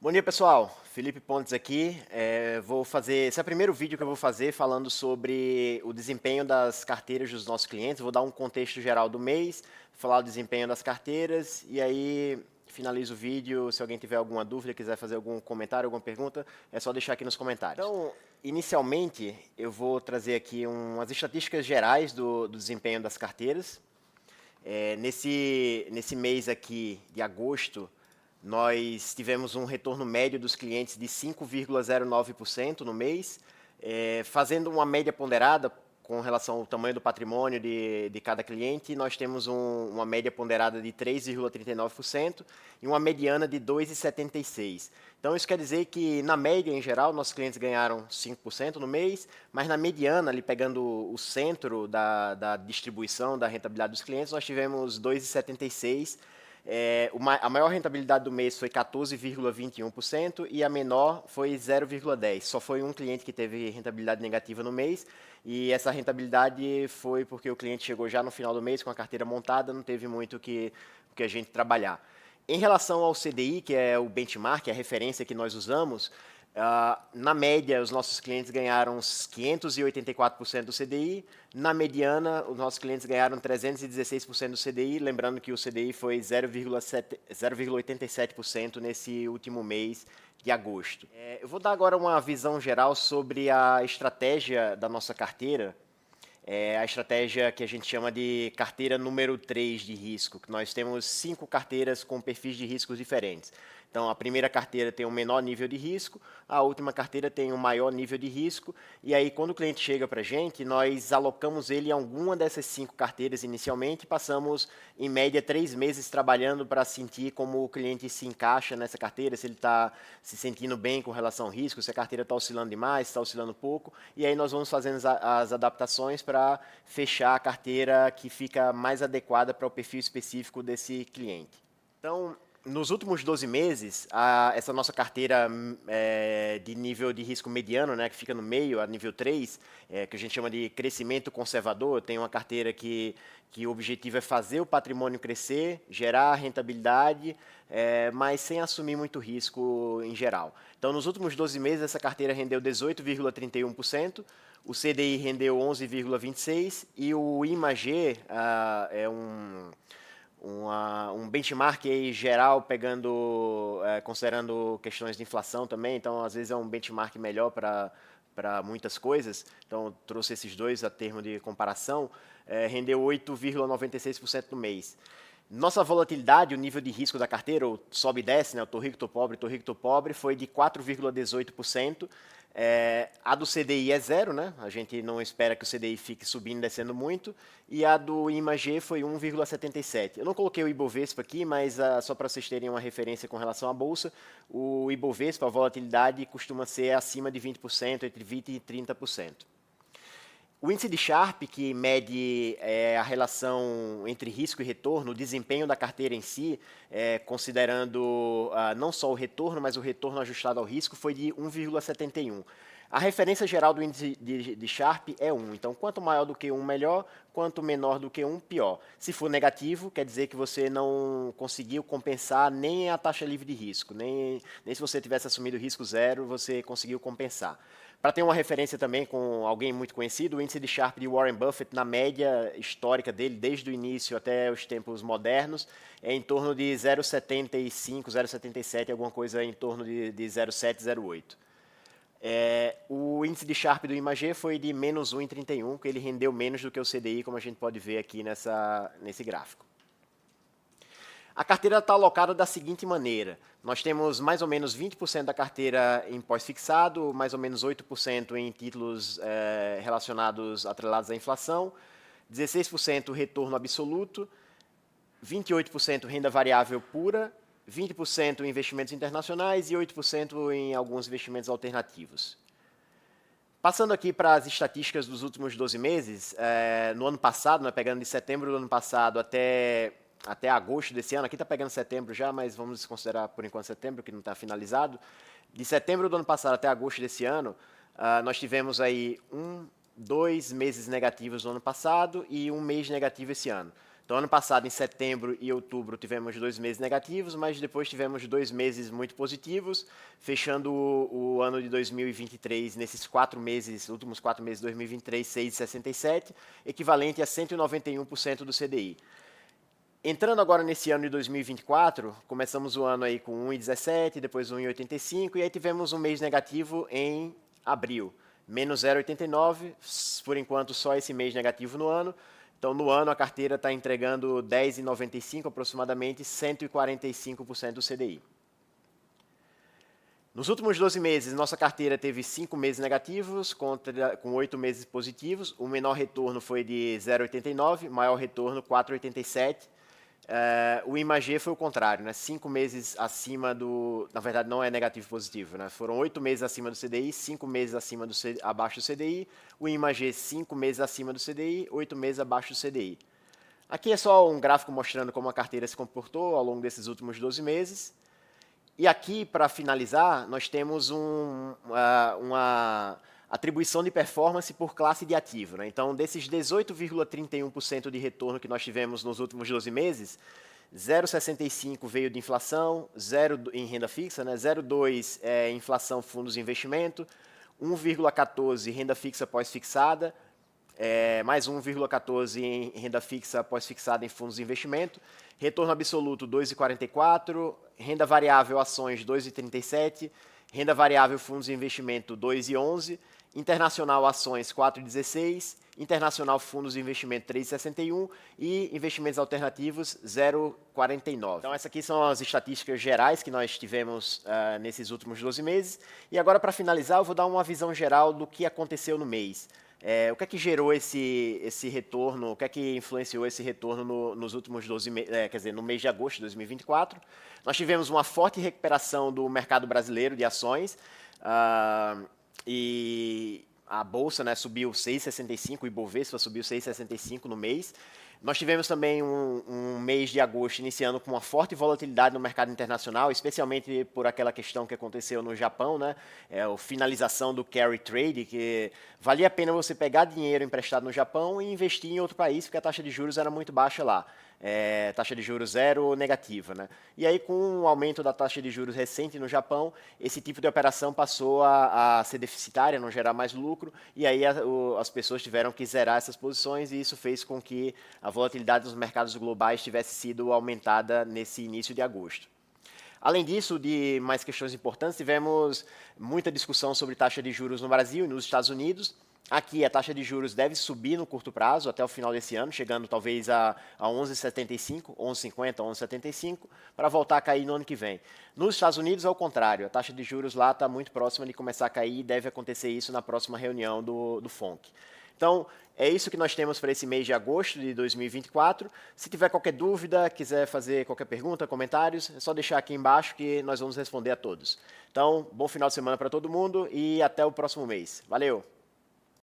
Bom dia, pessoal. Felipe Pontes aqui. Esse é o primeiro vídeo que eu vou fazer falando sobre o desempenho das carteiras dos nossos clientes. Vou dar um contexto geral do mês, falar do desempenho das carteiras e aí finalizo o vídeo. Se alguém tiver alguma dúvida, quiser fazer algum comentário, alguma pergunta, é só deixar aqui nos comentários. Então, inicialmente, eu vou trazer aqui umas estatísticas gerais do desempenho das carteiras. Nesse mês aqui de agosto, nós tivemos um retorno médio dos clientes de 5,09% no mês, fazendo uma média ponderada com relação ao tamanho do patrimônio de cada cliente, nós temos uma média ponderada de 3,39% e uma mediana de 2,76%. Então, isso quer dizer que, na média, em geral, nossos clientes ganharam 5% no mês, mas na mediana, ali pegando o centro da distribuição da rentabilidade dos clientes, nós tivemos 2,76%. A maior rentabilidade do mês foi 14,21% e a menor foi 0,10%. Só foi um cliente que teve rentabilidade negativa no mês e essa rentabilidade foi porque o cliente chegou já no final do mês com a carteira montada, não teve muito o que a gente trabalhar. Em relação ao CDI, que é o benchmark, a referência que nós usamos, na média, os nossos clientes ganharam 584% do CDI. Na mediana, os nossos clientes ganharam 316% do CDI. Lembrando que o CDI foi 0,87% nesse último mês de agosto. Eu vou dar agora uma visão geral sobre a estratégia da nossa carteira. A estratégia que a gente chama de carteira número 3 de risco, que nós temos 5 carteiras com perfis de riscos diferentes. Então, a primeira carteira tem um menor nível de risco, a última carteira tem um maior nível de risco, e aí quando o cliente chega para a gente, nós alocamos ele em alguma dessas 5 carteiras inicialmente, e passamos em média 3 meses trabalhando para sentir como o cliente se encaixa nessa carteira, se ele está se sentindo bem com relação ao risco, se a carteira está oscilando demais, se está oscilando pouco, e aí nós vamos fazendo as adaptações para fechar a carteira que fica mais adequada para o perfil específico desse cliente. Então, nos últimos 12 meses, essa nossa carteira de nível de risco mediano, né, que fica no meio, a nível 3, que a gente chama de crescimento conservador, tem uma carteira que o objetivo é fazer o patrimônio crescer, gerar rentabilidade, mas sem assumir muito risco em geral. Então, nos últimos 12 meses, essa carteira rendeu 18,31%, o CDI rendeu 11,26% e o IMAG é um benchmark aí geral, considerando questões de inflação também, então às vezes é um benchmark melhor para muitas coisas, então trouxe esses dois a termo de comparação, rendeu 8,96% no mês. Nossa volatilidade, o nível de risco da carteira, o sobe e desce, né, o tô rico, tô pobre, foi de 4,18%. A do CDI é zero, né? A gente não espera que o CDI fique subindo e descendo muito. E a do IMAG foi 1,77. Eu não coloquei o Ibovespa aqui, mas só para vocês terem uma referência com relação à Bolsa, o Ibovespa, a volatilidade costuma ser acima de 20%, entre 20% e 30%. O índice de Sharpe, que mede a relação entre risco e retorno, o desempenho da carteira em si, considerando não só o retorno, mas o retorno ajustado ao risco, foi de 1,71. A referência geral do índice de Sharpe é 1. Então, quanto maior do que 1, melhor. Quanto menor do que 1, pior. Se for negativo, quer dizer que você não conseguiu compensar nem a taxa livre de risco. Nem se você tivesse assumido risco zero, você conseguiu compensar. Para ter uma referência também com alguém muito conhecido, o índice de Sharpe de Warren Buffett, na média histórica dele, desde o início até os tempos modernos, é em torno de 0,75, 0,77, alguma coisa em torno de 0,7, 0,8. O índice de Sharpe do IMAG foi de menos 1,31, que ele rendeu menos do que o CDI, como a gente pode ver aqui nesse gráfico. A carteira está alocada da seguinte maneira: nós temos mais ou menos 20% da carteira em pós-fixado, mais ou menos 8% em títulos relacionados, atrelados à inflação, 16% retorno absoluto, 28% renda variável pura, 20% em investimentos internacionais e 8% em alguns investimentos alternativos. Passando aqui para as estatísticas dos últimos 12 meses, no ano passado, né, pegando de setembro do ano passado até agosto desse ano, aqui está pegando setembro já, mas vamos considerar por enquanto setembro, que não está finalizado. De setembro do ano passado até agosto desse ano, nós tivemos aí 2 meses negativos no ano passado e um mês negativo esse ano. Então, ano passado, em setembro e outubro, tivemos 2 meses negativos, mas depois tivemos 2 meses muito positivos, fechando o ano de 2023, nesses 4 meses, últimos 4 meses de 2023, 6,67, equivalente a 191% do CDI. Entrando agora nesse ano de 2024, começamos o ano aí com 1,17, depois 1,85, e aí tivemos um mês negativo em abril, menos 0,89, por enquanto só esse mês negativo no ano. Então, no ano, a carteira está entregando 10,95, aproximadamente 145% do CDI. Nos últimos 12 meses, nossa carteira teve 5 meses negativos, com 8 meses positivos. O menor retorno foi de 0,89, maior retorno 4,87. O IMAG foi o contrário, né? 5 meses acima do... Na verdade, não é negativo positivo, né? Foram 8 meses acima do CDI, 5 meses abaixo do CDI. O IMAG, 5 meses acima do CDI, 8 meses abaixo do CDI. Aqui é só um gráfico mostrando como a carteira se comportou ao longo desses últimos 12 meses. E aqui, para finalizar, nós temos uma atribuição de performance por classe de ativo, né? Então, desses 18,31% de retorno que nós tivemos nos últimos 12 meses, 0,65 veio de inflação, 0 em renda fixa, né? 0,2 é inflação fundos de investimento, 1,14 renda fixa pós-fixada, mais 1,14 em renda fixa pós-fixada em fundos de investimento, retorno absoluto 2,44, renda variável ações 2,37, renda variável fundos de investimento 2,11, internacional ações 4,16, internacional fundos de investimento 3,61 e investimentos alternativos 0,49. Então, essas aqui são as estatísticas gerais que nós tivemos nesses últimos 12 meses. E agora, para finalizar, eu vou dar uma visão geral do que aconteceu no mês. O que é que gerou esse retorno, o que é que influenciou esse retorno nos últimos 12 meses, quer dizer, no mês de agosto de 2024? Nós tivemos uma forte recuperação do mercado brasileiro de ações, e a Bolsa, né, subiu 6,65, o Ibovespa subiu 6,65 no mês. Nós tivemos também um mês de agosto iniciando com uma forte volatilidade no mercado internacional, especialmente por aquela questão que aconteceu no Japão, né? A finalização do carry trade, que valia a pena você pegar dinheiro emprestado no Japão e investir em outro país, porque a taxa de juros era muito baixa lá. Taxa de juros zero ou negativa, né? E aí, com o aumento da taxa de juros recente no Japão, esse tipo de operação passou a ser deficitária, não gerar mais lucro, e aí as pessoas tiveram que zerar essas posições, e isso fez com que a volatilidade dos mercados globais tivesse sido aumentada nesse início de agosto. Além disso, de mais questões importantes, tivemos muita discussão sobre taxa de juros no Brasil e nos Estados Unidos. Aqui, a taxa de juros deve subir no curto prazo, até o final desse ano, chegando talvez a 11,75, 11,50, 11,75, para voltar a cair no ano que vem. Nos Estados Unidos, ao contrário, a taxa de juros lá está muito próxima de começar a cair e deve acontecer isso na próxima reunião do FONC. Então, é isso que nós temos para esse mês de agosto de 2024. Se tiver qualquer dúvida, quiser fazer qualquer pergunta, comentários, é só deixar aqui embaixo que nós vamos responder a todos. Então, bom final de semana para todo mundo e até o próximo mês. Valeu!